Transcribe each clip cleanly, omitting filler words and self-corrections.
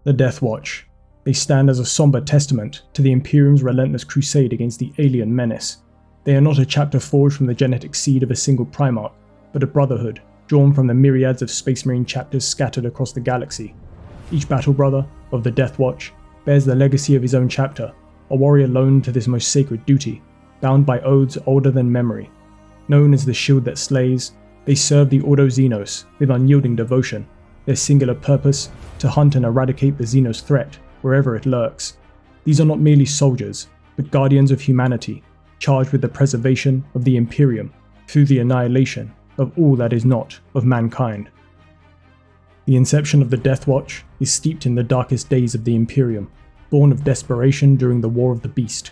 The Deathwatch. They stand as a somber testament to the Imperium's relentless crusade against the alien menace. They are not a chapter forged from the genetic seed of a single Primarch, but a brotherhood drawn from the myriads of Space Marine chapters scattered across the galaxy. Each battle brother of the Deathwatch bears the legacy of his own chapter, a warrior loaned to this most sacred duty, bound by oaths older than memory. Known as the Shield That Slays, they serve the Ordo Xenos with unyielding devotion, their singular purpose to hunt and eradicate the Xenos threat wherever it lurks. These are not merely soldiers, but guardians of humanity, charged with the preservation of the Imperium through the annihilation of all that is not of mankind. The inception of the Deathwatch is steeped in the darkest days of the Imperium, born of desperation during the War of the Beast.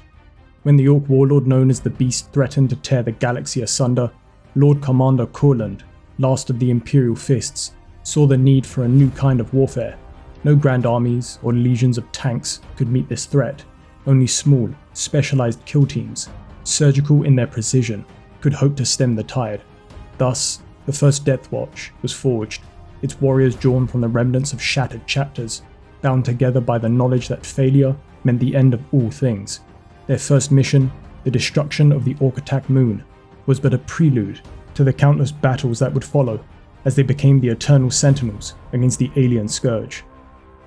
When the Orc warlord known as the Beast threatened to tear the galaxy asunder, Lord Commander Courland, last of the Imperial Fists, saw the need for a new kind of warfare. No grand armies or legions of tanks could meet this threat. Only small, specialized kill teams, surgical in their precision, could hope to stem the tide. Thus, the first Deathwatch was forged, its warriors drawn from the remnants of shattered chapters, bound together by the knowledge that failure meant the end of all things. Their first mission, the destruction of the Orc Attack Moon, was but a prelude to the countless battles that would follow, as they became the eternal sentinels against the alien scourge.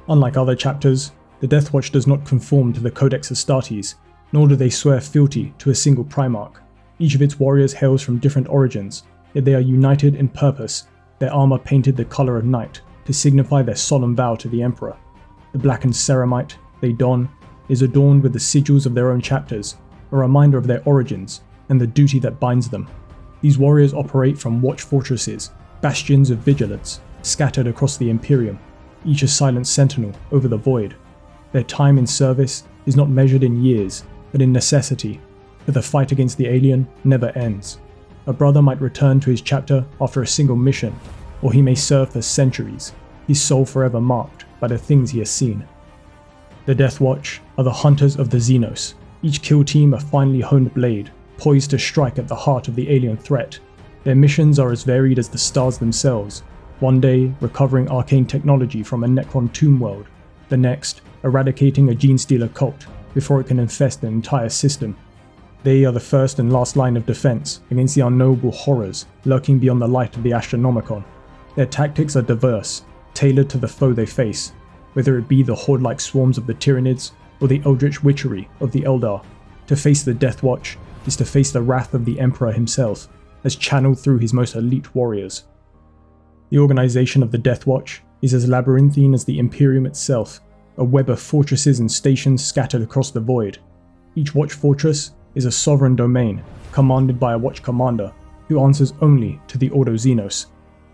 Unlike other chapters, the Deathwatch does not conform to the Codex Astartes, nor do they swear fealty to a single Primarch. Each of its warriors hails from different origins, yet they are united in purpose, their armor painted the color of night to signify their solemn vow to the Emperor. The blackened ceramite they don is adorned with the sigils of their own chapters, a reminder of their origins and the duty that binds them. These warriors operate from watch fortresses, bastions of vigilance, scattered across the Imperium, each a silent sentinel over the void. Their time in service is not measured in years, but in necessity, for the fight against the alien never ends. A brother might return to his chapter after a single mission, or he may serve for centuries, his soul forever marked by the things he has seen. The Deathwatch are the hunters of the Xenos, each kill team a finely honed blade, poised to strike at the heart of the alien threat. Their missions are as varied as the stars themselves, one day recovering arcane technology from a Necron tomb world, the next eradicating a gene-stealer cult before it can infest an entire system. They are the first and last line of defense against the unknowable horrors lurking beyond the light of the Astronomicon. Their tactics are diverse, tailored to the foe they face, whether it be the horde-like swarms of the Tyranids or the eldritch witchery of the Eldar. To face the Deathwatch is to face the wrath of the Emperor himself, as channeled through his most elite warriors. The organization of the Deathwatch is as labyrinthine as the Imperium itself, a web of fortresses and stations scattered across the void. Each watch fortress is a sovereign domain, commanded by a watch commander, who answers only to the Ordo Xenos.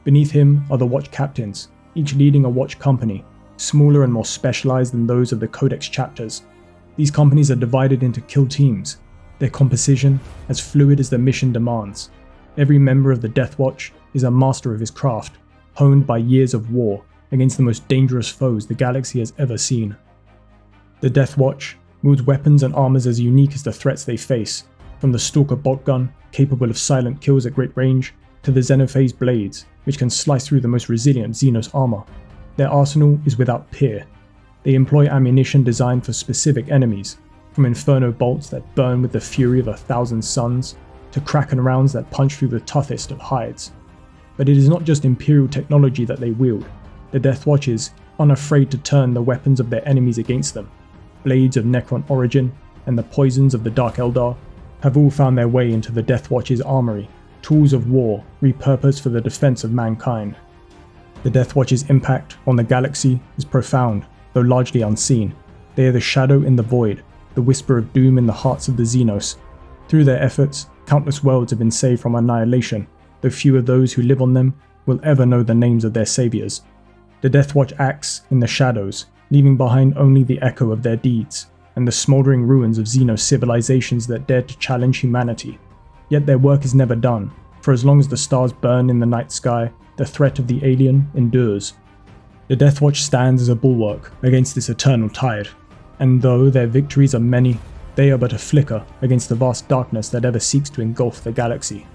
Beneath him are the watch captains, each leading a watch company, smaller and more specialized than those of the Codex chapters. These companies are divided into kill teams, their composition as fluid as their mission demands. Every member of the Deathwatch is a master of his craft, honed by years of war against the most dangerous foes the galaxy has ever seen. The Deathwatch wields weapons and armors as unique as the threats they face, from the Stalker bolt gun, capable of silent kills at great range, to the Xenophase blades, which can slice through the most resilient Xenos armor. Their arsenal is without peer. They employ ammunition designed for specific enemies, from Inferno bolts that burn with the fury of 1,000 suns, to Kraken rounds that punch through the toughest of hides. But it is not just Imperial technology that they wield. The Deathwatch is unafraid to turn the weapons of their enemies against them. Blades of Necron origin and the poisons of the Dark Eldar have all found their way into the Deathwatch's armory, tools of war repurposed for the defense of mankind. The Deathwatch's impact on the galaxy is profound, though largely unseen. They are the shadow in the void, the whisper of doom in the hearts of the Xenos. Through their efforts, countless worlds have been saved from annihilation, though few of those who live on them will ever know the names of their saviors. The Deathwatch acts in the shadows, leaving behind only the echo of their deeds, and the smoldering ruins of Xenos civilizations that dared to challenge humanity. Yet their work is never done, for as long as the stars burn in the night sky, the threat of the alien endures. The Deathwatch stands as a bulwark against this eternal tide, and though their victories are many, they are but a flicker against the vast darkness that ever seeks to engulf the galaxy.